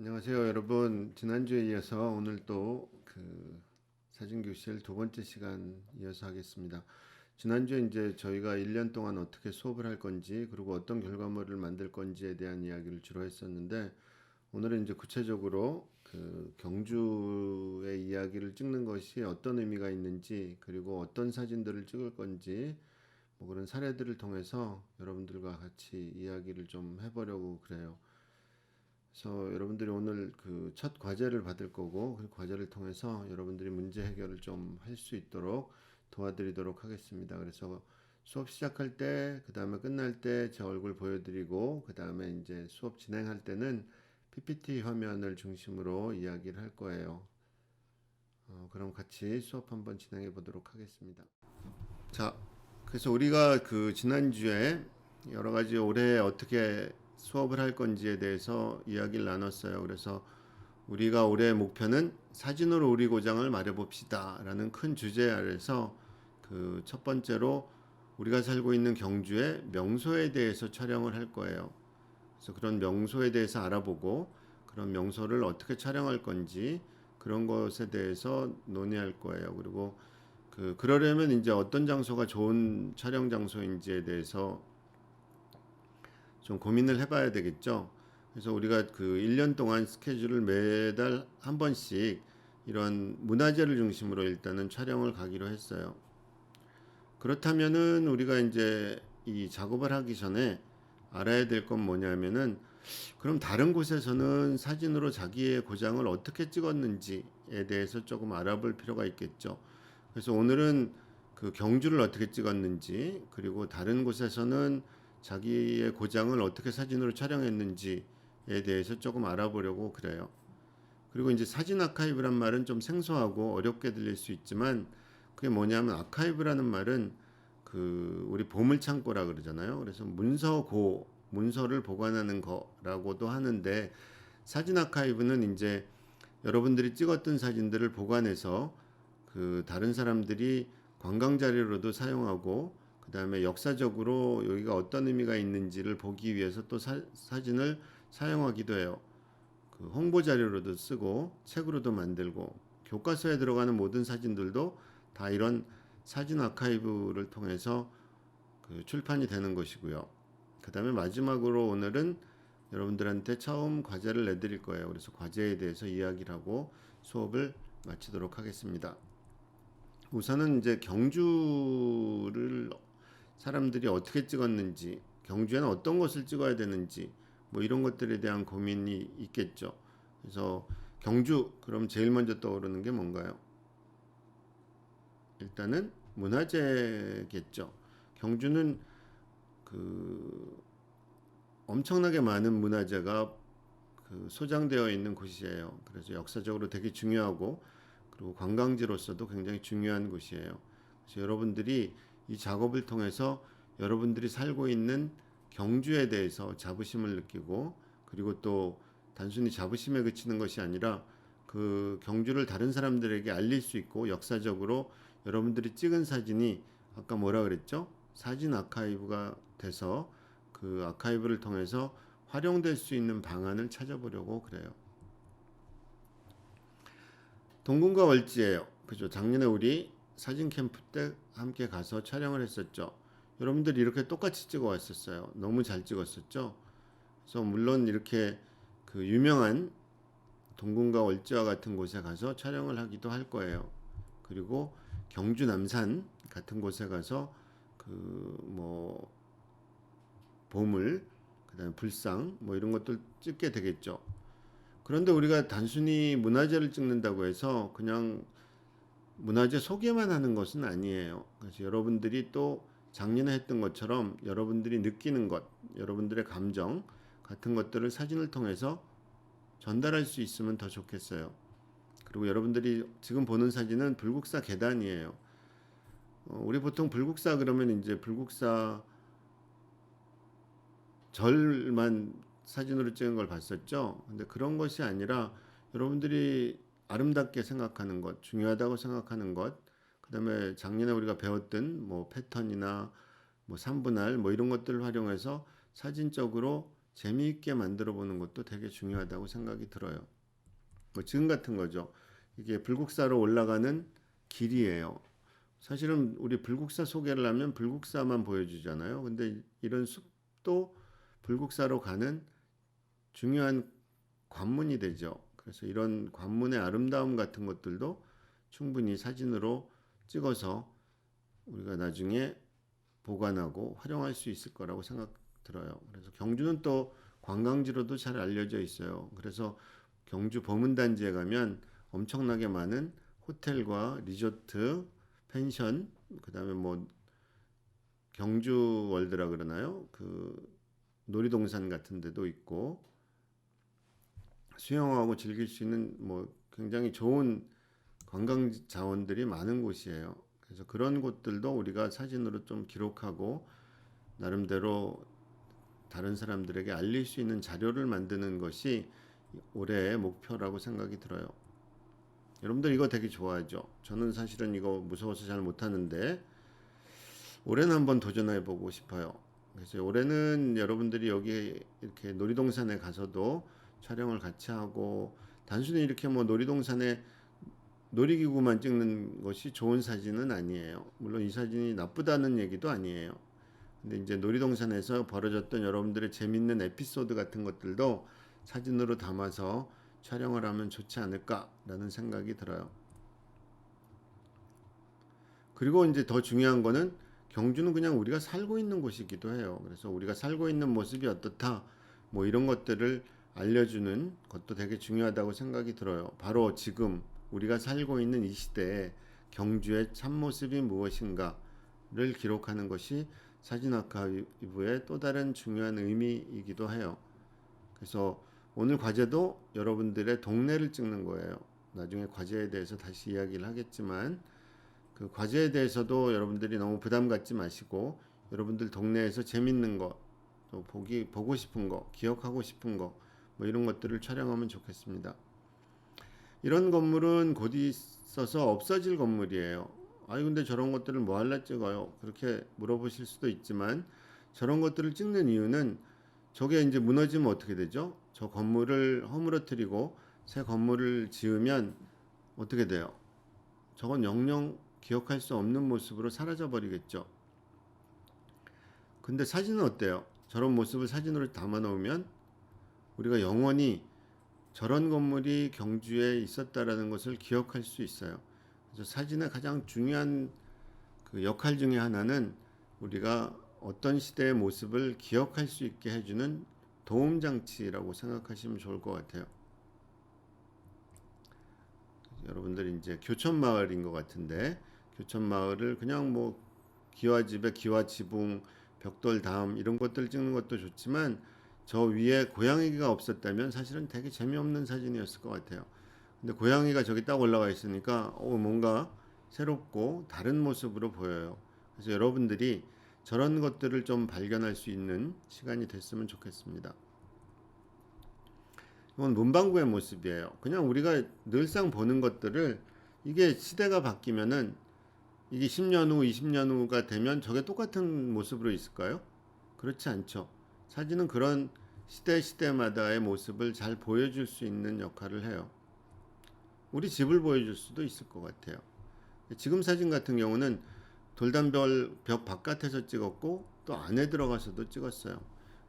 안녕하세요, 여러분. 지난주에 이어서 오늘 또 사진교실 두 번째 시간 이어서 하겠습니다. 지난주에 이제 저희가 1년 동안 어떻게 수업을 할 건지, 그리고 어떤 결과물을 만들 건지에 대한 이야기를 주로 했었는데, 오늘은 이제 구체적으로 경주의 이야기를 찍는 것이 어떤 의미가 있는지, 그리고 어떤 사진들을 찍을 건지, 뭐 그런 사례들을 통해서 여러분들과 같이 이야기를 좀 해보려고 그래요. 그래서 여러분들이 오늘 첫 과제를 받을 거고, 그 과제를 통해서 여러분들이 문제 해결을 좀 할 수 있도록 도와드리도록 하겠습니다. 그래서 수업 시작할 때, 그 다음에 끝날 때 제 얼굴 보여드리고, 그 다음에 이제 수업 진행할 때는 PPT 화면을 중심으로 이야기를 할 거예요. 그럼 같이 수업 한번 진행해 보도록 하겠습니다. 자, 그래서 우리가 지난주에 여러 가지 올해 어떻게 수업을 할 건지에 대해서 이야기를 나눴어요. 그래서 우리가 올해 목표는 사진으로 우리 고장을 말해봅시다 라는 큰 주제 아래서 첫 번째로 우리가 살고 있는 경주의 명소에 대해서 촬영을 할 거예요. 그래서 그런 명소에 대해서 알아보고 그런 명소를 어떻게 촬영할 건지 그런 것에 대해서 논의할 거예요. 그리고 그러려면 이제 어떤 장소가 좋은 촬영 장소인지에 대해서 좀 고민을 해봐야 되겠죠. 그래서 우리가 1년 동안 스케줄을 매달 한 번씩 이런 문화재를 중심으로 일단은 촬영을 가기로 했어요. 그렇다면은 우리가 이제 이 작업을 하기 전에 알아야 될 건 뭐냐면은 그럼 다른 곳에서는 사진으로 자기의 고장을 어떻게 찍었는지에 대해서 조금 알아볼 필요가 있겠죠. 그래서 오늘은 경주를 어떻게 찍었는지, 그리고 다른 곳에서는 자기의 고장을 어떻게 사진으로 촬영했는지에 대해서 조금 알아보려고 그래요. 그리고 이제 사진 아카이브란 말은 좀 생소하고 어렵게 들릴 수 있지만 그게 뭐냐면 아카이브라는 말은 우리 보물창고라 그러잖아요. 그래서 문서를 보관하는 거라고도 하는데 사진 아카이브는 이제 여러분들이 찍었던 사진들을 보관해서 다른 사람들이 관광 자료로도 사용하고 그다음에 역사적으로 여기가 어떤 의미가 있는지를 보기 위해서 또 사진을 사용하기도 해요. 홍보 자료로도 쓰고 책으로도 만들고 교과서에 들어가는 모든 사진들도 다 이런 사진 아카이브를 통해서 출판이 되는 것이고요. 그 다음에 마지막으로 오늘은 여러분들한테 처음 과제를 내드릴 거예요. 그래서 과제에 대해서 이야기를 하고 수업을 마치도록 하겠습니다. 우선은 이제 경주를 사람들이 어떻게 찍었는지, 경주에는 어떤 것을 찍어야 되는지, 뭐 이런 것들에 대한 고민이 있겠죠. 그래서 경주, 그럼 제일 먼저 떠오르는 게 뭔가요? 일단은 문화재겠죠. 경주는 엄청나게 많은 문화재가 소장되어 있는 곳이에요. 그래서 역사적으로 되게 중요하고 그리고 관광지로서도 굉장히 중요한 곳이에요. 그래서 여러분들이 이 작업을 통해서 여러분들이 살고 있는 경주에 대해서 자부심을 느끼고 그리고 또 단순히 자부심에 그치는 것이 아니라 경주를 다른 사람들에게 알릴 수 있고 역사적으로 여러분들이 찍은 사진이 아까 뭐라 그랬죠? 사진 아카이브가 돼서 그 아카이브를 통해서 활용될 수 있는 방안을 찾아보려고 그래요. 동궁과 월지예요. 그죠? 작년에 우리 사진 캠프 때 함께 가서 촬영을 했었죠. 여러분들이 이렇게 똑같이 찍어 왔었어요. 너무 잘 찍었었죠. 그래서 물론 이렇게 유명한 동궁과 월지와 같은 곳에 가서 촬영을 하기도 할 거예요. 그리고 경주 남산 같은 곳에 가서 뭐 보물, 그다음에 불상 뭐 이런 것들 찍게 되겠죠. 그런데 우리가 단순히 문화재를 찍는다고 해서 그냥 문화재 소개만 하는 것은 아니에요. 그래서 여러분들이 또 작년에 했던 것처럼 여러분들이 느끼는 것, 여러분들의 감정 같은 것들을 사진을 통해서 전달할 수 있으면 더 좋겠어요. 그리고 여러분들이 지금 보는 사진은 불국사 계단이에요. 우리 보통 불국사 그러면 이제 불국사 절만 사진으로 찍은 걸 봤었죠. 근데 그런 것이 아니라 여러분들이 아름답게 생각하는 것, 중요하다고 생각하는 것, 그다음에 작년에 우리가 배웠던 뭐 패턴이나 뭐 3분할 뭐 이런 것들을 활용해서 사진적으로 재미있게 만들어 보는 것도 되게 중요하다고 생각이 들어요. 뭐 지금 같은 거죠. 이게 불국사로 올라가는 길이에요. 사실은 우리 불국사 소개를 하면 불국사만 보여주잖아요. 근데 이런 숲도 불국사로 가는 중요한 관문이 되죠. 그래서 이런 관문의 아름다움 같은 것들도 충분히 사진으로 찍어서 우리가 나중에 보관하고 활용할 수 있을 거라고 생각 들어요. 그래서 경주는 또 관광지로도 잘 알려져 있어요. 그래서 경주 보문단지에 가면 엄청나게 많은 호텔과 리조트, 펜션, 그다음에 뭐 경주 월드라 그러나요? 그 놀이동산 같은 데도 있고 수영하고 즐길 수 있는 뭐 굉장히 좋은 관광 자원들이 많은 곳이에요. 그래서 그런 곳들도 우리가 사진으로 좀 기록하고 나름대로 다른 사람들에게 알릴 수 있는 자료를 만드는 것이 올해의 목표라고 생각이 들어요. 여러분들 이거 되게 좋아하죠? 저는 사실은 이거 무서워서 잘 못하는데 올해는 한번 도전해 보고 싶어요. 그래서 올해는 여러분들이 여기 이렇게 놀이동산에 가서도 촬영을 같이 하고 단순히 이렇게 뭐 놀이동산에 놀이기구만 찍는 것이 좋은 사진은 아니에요. 물론 이 사진이 나쁘다는 얘기도 아니에요. 근데 이제 놀이동산에서 벌어졌던 여러분들의 재밌는 에피소드 같은 것들도 사진으로 담아서 촬영을 하면 좋지 않을까라는 생각이 들어요. 그리고 이제 더 중요한 거는 경주는 그냥 우리가 살고 있는 곳이기도 해요. 그래서 우리가 살고 있는 모습이 어떻다, 뭐 이런 것들을 알려주는 것도 되게 중요하다고 생각이 들어요. 바로 지금 우리가 살고 있는 이 시대에 경주의 참모습이 무엇인가를 기록하는 것이 사진 아카이브의 또 다른 중요한 의미이기도 해요. 그래서 오늘 과제도 여러분들의 동네를 찍는 거예요. 나중에 과제에 대해서 다시 이야기를 하겠지만 그 과제에 대해서도 여러분들이 너무 부담 갖지 마시고 여러분들 동네에서 재밌는 거, 또 보고 싶은 거, 기억하고 싶은 거, 뭐 이런 것들을 촬영하면 좋겠습니다. 이런 건물은 곧 있어서 없어질 건물이에요. 아니 근데 저런 것들을 뭐 할래 찍어요? 그렇게 물어보실 수도 있지만 저런 것들을 찍는 이유는 저게 이제 무너지면 어떻게 되죠? 저 건물을 허물어뜨리고 새 건물을 지으면 어떻게 돼요? 저건 영영 기억할 수 없는 모습으로 사라져 버리겠죠. 근데 사진은 어때요? 저런 모습을 사진으로 담아 놓으면 우리가 영원히 저런 건물이 경주에 있었다라는 것을 기억할 수 있어요. 그래서 사진의 가장 중요한 그 역할 중에 하나는 우리가 어떤 시대의 모습을 기억할 수 있게 해주는 도움 장치라고 생각하시면 좋을 것 같아요. 여러분들 이제 교촌 마을인 것 같은데 교촌 마을을 그냥 뭐 기와집에 기와지붕, 벽돌 담 이런 것들 찍는 것도 좋지만 저 위에 고양이가 없었다면 사실은 되게 재미없는 사진이었을 것 같아요. 근데 고양이가 저기 딱 올라와 있으니까 뭔가 새롭고 다른 모습으로 보여요. 그래서 여러분들이 저런 것들을 좀 발견할 수 있는 시간이 됐으면 좋겠습니다. 이건 문방구의 모습이에요. 그냥 우리가 늘상 보는 것들을 이게 시대가 바뀌면은 이게 10년 후, 20년 후가 되면 저게 똑같은 모습으로 있을까요? 그렇지 않죠. 사진은 그런 시대마다의 모습을 잘 보여줄 수 있는 역할을 해요. 우리 집을 보여줄 수도 있을 것 같아요. 지금 사진 같은 경우는 돌담별 벽 바깥에서 찍었고 또 안에 들어가서도 찍었어요.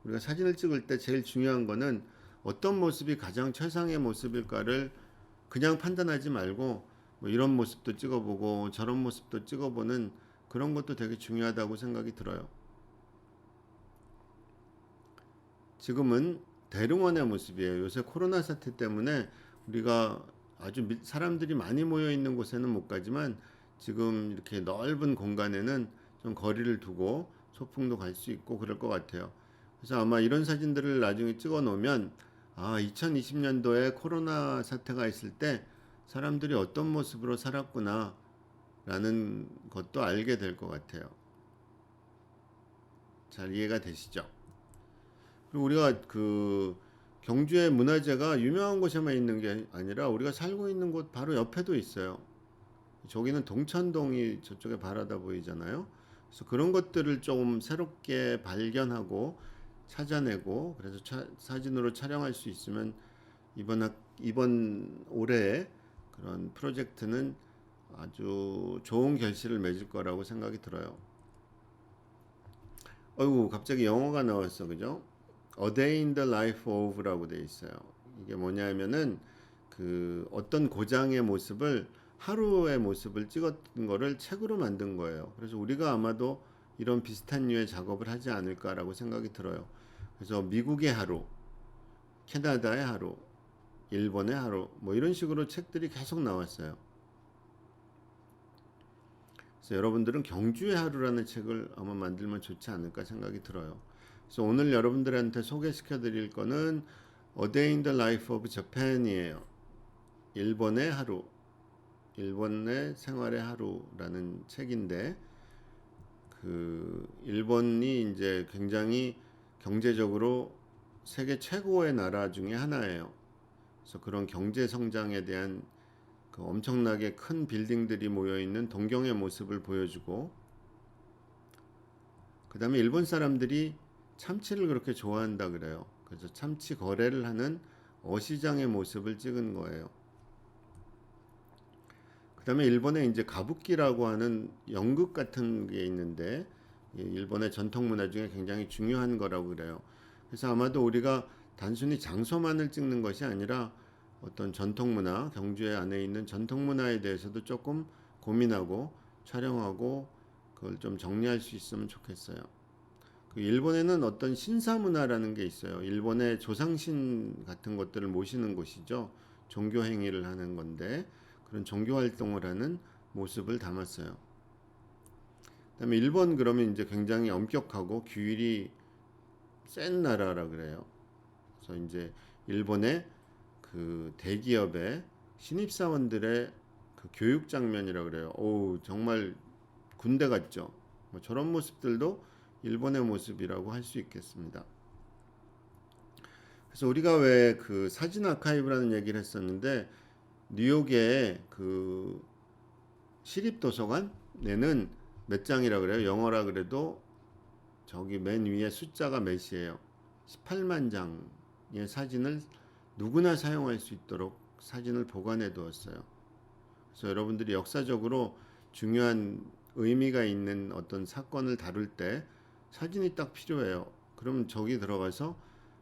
우리가 사진을 찍을 때 제일 중요한 거는 어떤 모습이 가장 최상의 모습일까를 그냥 판단하지 말고 뭐 이런 모습도 찍어보고 저런 모습도 찍어보는 그런 것도 되게 중요하다고 생각이 들어요. 지금은 대릉원의 모습이에요. 요새 코로나 사태 때문에 우리가 아주 사람들이 많이 모여 있는 곳에는 못 가지만 지금 이렇게 넓은 공간에는 좀 거리를 두고 소풍도 갈 수 있고 그럴 것 같아요. 그래서 아마 이런 사진들을 나중에 찍어 놓으면 2020년도에 코로나 사태가 있을 때 사람들이 어떤 모습으로 살았구나 라는 것도 알게 될 것 같아요. 잘 이해가 되시죠? 그리고 우리가 그 경주의 문화재가 유명한 곳에만 있는 게 아니라 우리가 살고 있는 곳 바로 옆에도 있어요. 저기는 동천동이 저쪽에 바라다 보이잖아요. 그래서 그런 것들을 좀 새롭게 발견하고 찾아내고 그래서 사진으로 촬영할 수 있으면 이번 올해 그런 프로젝트는 아주 좋은 결실을 맺을 거라고 생각이 들어요. 어이구 갑자기 영어가 나왔어, 그죠? A Day in the Life of라고 돼 있어요. 이게 뭐냐면은 그 어떤 고장의 모습을 하루의 모습을 찍었던 거를 책으로 만든 거예요. 그래서 우리가 아마도 이런 비슷한 류의 작업을 하지 않을까라고 생각이 들어요. 그래서 미국의 하루, 캐나다의 하루, 일본의 하루, 뭐 이런 식으로 책들이 계속 나왔어요. 그래서 여러분들은 경주의 하루라는 책을 아마 만들면 좋지 않을까 생각이 들어요. 그래서 오늘 여러분들한테 소개시켜 드릴 거는 A Day in the Life of Japan이에요. 일본의 하루, 일본의 생활의 하루라는 책인데, 그 일본이 이제 굉장히 경제적으로 세계 최고의 나라 중에 하나예요. 그래서 그런 경제 성장에 대한 그 엄청나게 큰 빌딩들이 모여 있는 동경의 모습을 보여주고, 그 다음에 일본 사람들이 참치를 그렇게 좋아한다 그래요. 그래서 참치 거래를 하는 어시장의 모습을 찍은 거예요. 그 다음에 일본에 이제 가부키라고 하는 연극 같은 게 있는데, 일본의 전통 문화 중에 굉장히 중요한 거라고 그래요. 그래서 아마도 우리가 단순히 장소만을 찍는 것이 아니라 어떤 전통 문화, 경주에 안에 있는 전통 문화에 대해서도 조금 고민하고 촬영하고 그걸 좀 정리할 수 있으면 좋겠어요. 그 일본에는 어떤 신사 문화라는 게 있어요. 일본의 조상신 같은 것들을 모시는 곳이죠. 종교 행위를 하는 건데 그런 종교 활동을 하는 모습을 담았어요. 그다음에 일본 그러면 이제 굉장히 엄격하고 규율이 센 나라라 그래요. 그래서 이제 일본의 그 대기업의 신입사원들의 그 교육 장면이라 그래요. 오, 정말 군대 같죠. 뭐 저런 모습들도 일본의 모습이라고 할 수 있겠습니다. 그래서 우리가 왜 그 사진 아카이브라는 얘기를 했었는데 뉴욕의 그 시립도서관에는 몇 장이라 그래요. 영어라 그래도 저기 맨 위에 숫자가 몇이에요. 18만 장의 사진을 누구나 사용할 수 있도록 사진을 보관해 두었어요. 그래서 여러분들이 역사적으로 중요한 의미가 있는 어떤 사건을 다룰 때 사진이 딱 필요해요. 그러면 저기 들어가서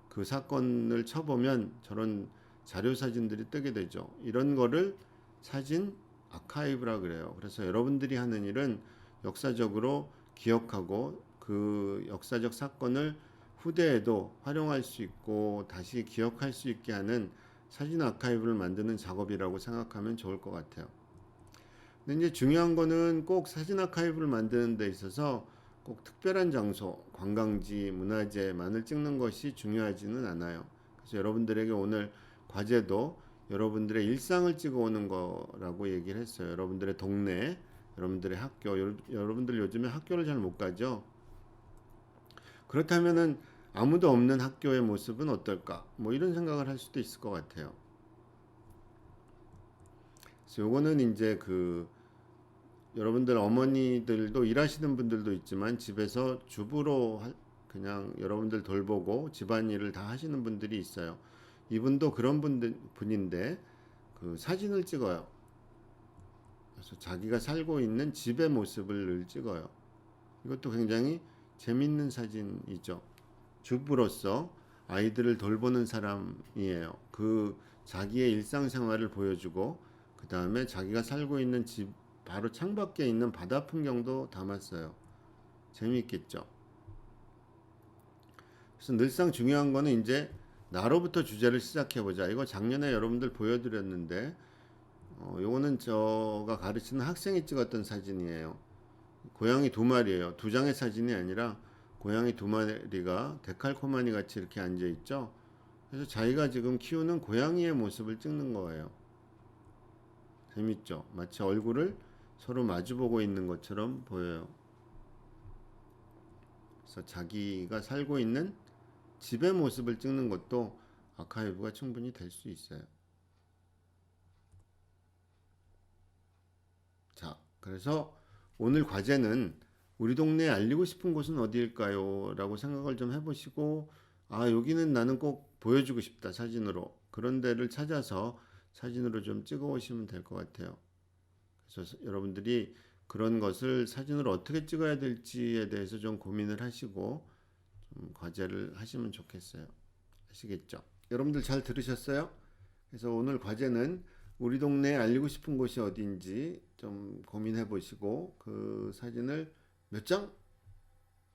그 사건을 쳐보면 저런 자료 사진들이 뜨게 되죠. 이런 거를 사진 아카이브라 그래요. 그래서 여러분들이 하는 일은 역사적으로 기억하고 그 역사적 사건을 후대에도 활용할 수 있고 다시 기억할 수 있게 하는 사진 아카이브를 만드는 작업이라고 생각하면 좋을 것 같아요. 근데 이제 중요한 거는 꼭 사진 아카이브를 만드는 데 있어서 꼭 특별한 장소, 관광지, 문화재만을 찍는 것이 중요하지는 않아요. 그래서 여러분들에게 오늘 과제도 여러분들의 일상을 찍어오는 거라고 얘기를 했어요. 여러분들의 동네, 여러분들의 학교, 여러분들 요즘에 학교를 잘 못 가죠. 그렇다면은 아무도 없는 학교의 모습은 어떨까? 뭐 이런 생각을 할 수도 있을 것 같아요. 그래서 요거는 이제 그 여러분들 어머니들도 일하시는 분들도 있지만 집에서 주부로 그냥 여러분들 돌보고 집안일을 다 하시는 분들이 있어요. 이분도 그런 분인데 그 사진을 찍어요. 그래서 자기가 살고 있는 집의 모습을 늘 찍어요. 이것도 굉장히 재밌는 사진이죠. 주부로서 아이들을 돌보는 사람이에요. 그 자기의 일상생활을 보여주고 그 다음에 자기가 살고 있는 집 바로 창밖에 있는 바다 풍경도 담았어요. 재미있겠죠. 그래서 늘상 중요한 거는 이제 나로부터 주제를 시작해보자. 이거 작년에 여러분들 보여드렸는데 요거는 제가 가르치는 학생이 찍었던 사진이에요. 고양이 두 마리예요. 두 장의 사진이 아니라 고양이 두 마리가 데칼코마니 같이 이렇게 앉아 있죠. 그래서 자기가 지금 키우는 고양이의 모습을 찍는 거예요. 재밌죠? 마치 얼굴을 서로 마주보고 있는 것처럼 보여요. 그래서 자기가 살고 있는 집의 모습을 찍는 것도 아카이브가 충분히 될 수 있어요. 자, 그래서 오늘 과제는 우리 동네에 알리고 싶은 곳은 어디일까요? 라고 생각을 좀 해보시고, 아, 여기는 나는 꼭 보여주고 싶다, 사진으로. 그런 데를 찾아서 사진으로 좀 찍어 오시면 될 것 같아요. 그래서 여러분들이 그런 것을 사진으로 어떻게 찍어야 될지에 대해서 좀 고민을 하시고, 좀 과제를 하시면 좋겠어요. 아시겠죠? 여러분들 잘 들으셨어요? 그래서 오늘 과제는 우리 동네에 알리고 싶은 곳이 어디인지 좀 고민해 보시고 그 사진을 몇 장?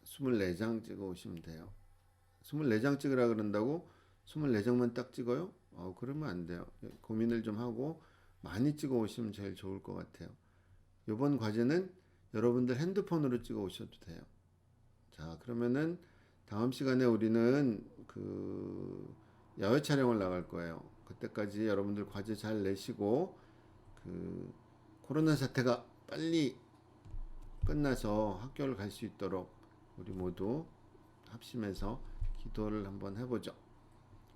24장 찍어 오시면 돼요. 24장 찍으라 그런다고 24장만 딱 찍어요? 그러면 안 돼요. 고민을 좀 하고 많이 찍어 오시면 제일 좋을 것 같아요. 이번 과제는 여러분들 핸드폰으로 찍어 오셔도 돼요. 자, 그러면은 다음 시간에 우리는 그 야외 촬영을 나갈 거예요. 그때까지 여러분들 과제 잘 내시고 그 코로나 사태가 빨리 끝나서 학교를 갈 수 있도록 우리 모두 합심해서 기도를 한번 해보죠.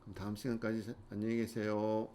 그럼 다음 시간까지 안녕히 계세요.